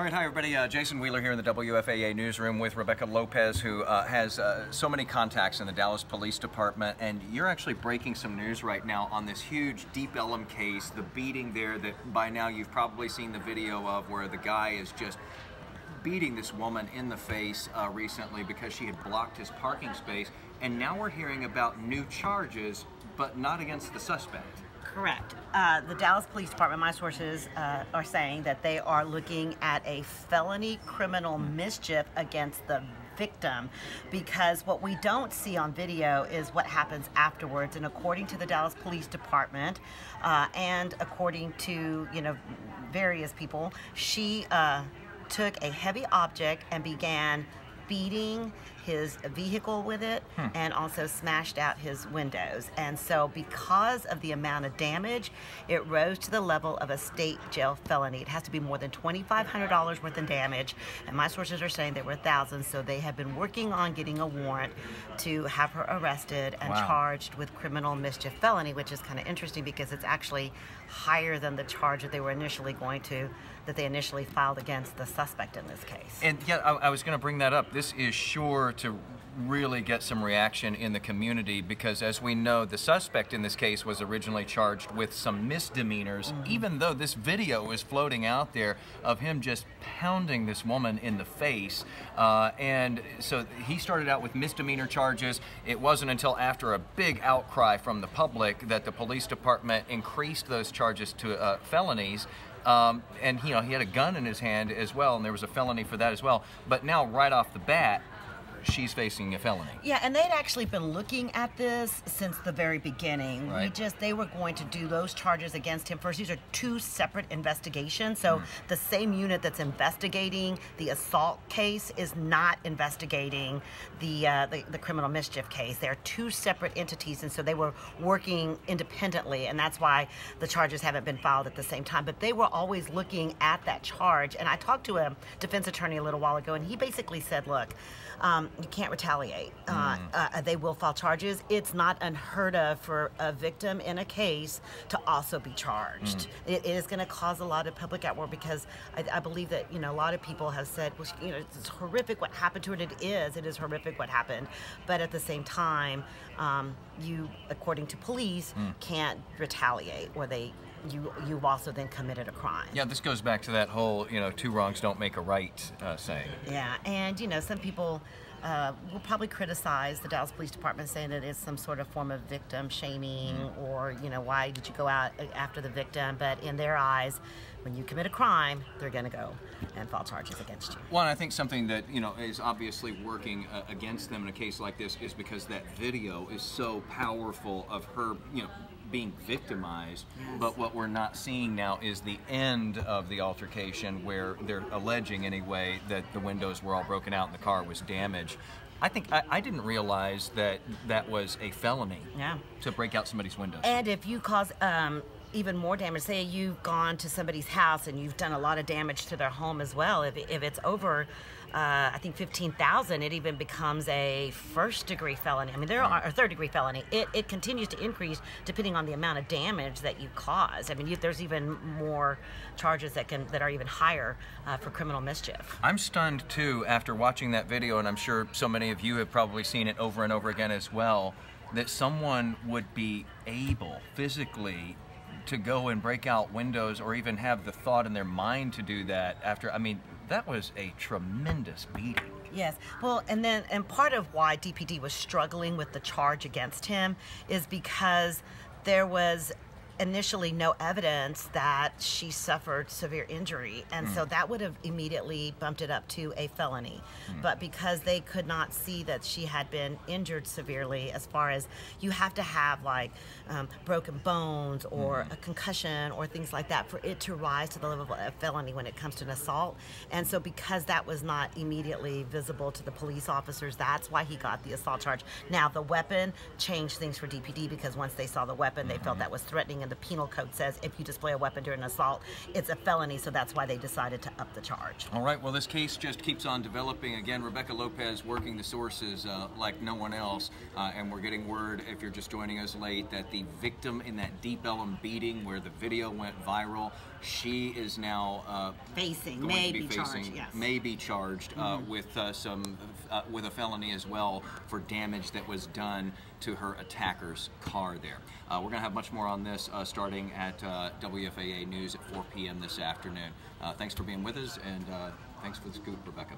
All right, hi everybody. Jason Wheeler here in the WFAA newsroom with Rebecca Lopez, who has so many contacts in the Dallas Police Department, and you're actually breaking some news right now on this huge Deep Ellum case, the beating there that by now you've probably seen the video of, where the guy is just beating this woman in the face recently because she had blocked his parking space, and now we're hearing about new charges, but not against the suspect. Correct. The Dallas Police Department, my sources are saying that they are looking at a felony criminal mischief against the victim, because what we don't see on video is what happens afterwards. And according to the Dallas Police Department and according to various people, she took a heavy object and began beating his vehicle with it and also smashed out his windows. And so because of the amount of damage, it rose to the level of a state jail felony. It has to be more than $2,500 worth of damage, and my sources are saying there were thousands, so they have been working on getting a warrant to have her arrested and charged with criminal mischief felony, which is kind of interesting because it's actually higher than the charge that they were initially initially filed against the suspect in this case. And yeah, I was going to bring that up. This is sure to really get some reaction in the community because, as we know, the suspect in this case was originally charged with some misdemeanors, even though this video is floating out there of him just pounding this woman in the face. And so he started out with misdemeanor charges. It wasn't until after a big outcry from the public that the police department increased those charges to felonies. And he had a gun in his hand as well, and there was a felony for that as well. But now, right off the bat, she's facing a felony. Yeah, and they'd actually been looking at this since the very beginning. Right. They were going to do those charges against him first. These are two separate investigations. So the same unit that's investigating the assault case is not investigating the criminal mischief case. They're two separate entities, and so they were working independently, and that's why the charges haven't been filed at the same time. But they were always looking at that charge. And I talked to a defense attorney a little while ago, and he basically said, look, you can't retaliate. They will file charges. It's not unheard of for a victim in a case to also be charged. It is going to cause a lot of public uproar because I believe that a lot of people have said, well, it's horrific what happened to her. It is horrific what happened. But at the same time, you, according to police, can't retaliate, or you've also then committed a crime. Yeah, this goes back to that whole, two wrongs don't make a right saying. Yeah, and some people will probably criticize the Dallas Police Department, saying that it's some sort of form of victim shaming, or why did you go out after the victim? But in their eyes, when you commit a crime, they're going to go and file charges against you. Well, and I think something that is obviously working against them in a case like this is because that video is so powerful of her, being victimized. But what we're not seeing now is the end of the altercation, where they're alleging anyway that the windows were all broken out and the car was damaged. I think I didn't realize that was a felony to break out somebody's windows. And if you cause even more damage, say you've gone to somebody's house and you've done a lot of damage to their home as well, if it's over I think 15,000, it even becomes a first-degree felony. I mean, there are a third-degree felony. It continues to increase depending on the amount of damage that you cause. I mean, there's even more charges that are even higher for criminal mischief. I'm stunned too after watching that video, and I'm sure so many of you have probably seen it over and over again as well, that someone would be able physically to go and break out windows, or even have the thought in their mind to do that after. I mean, that was a tremendous beating. Yes. Well, and part of why DPD was struggling with the charge against him is because there was initially no evidence that she suffered severe injury, and so that would have immediately bumped it up to a felony. But because they could not see that she had been injured severely, as far as you have to have like broken bones or a concussion or things like that for it to rise to the level of a felony when it comes to an assault. And so because that was not immediately visible to the police officers, that's why he got the assault charge. Now the weapon changed things for DPD, because once they saw the weapon, they felt that was threatening, and the penal code says if you display a weapon during an assault, it's a felony, so that's why they decided to up the charge. All right, well, this case just keeps on developing. Again, Rebecca Lopez working the sources like no one else, and we're getting word, if you're just joining us late, that the victim in that Deep Ellum beating where the video went viral, she is now may be charged with with a felony as well for damage that was done to her attacker's car there. We're going to have much more on this starting at WFAA News at 4 p.m. this afternoon. Thanks for being with us, and thanks for the scoop, Rebecca.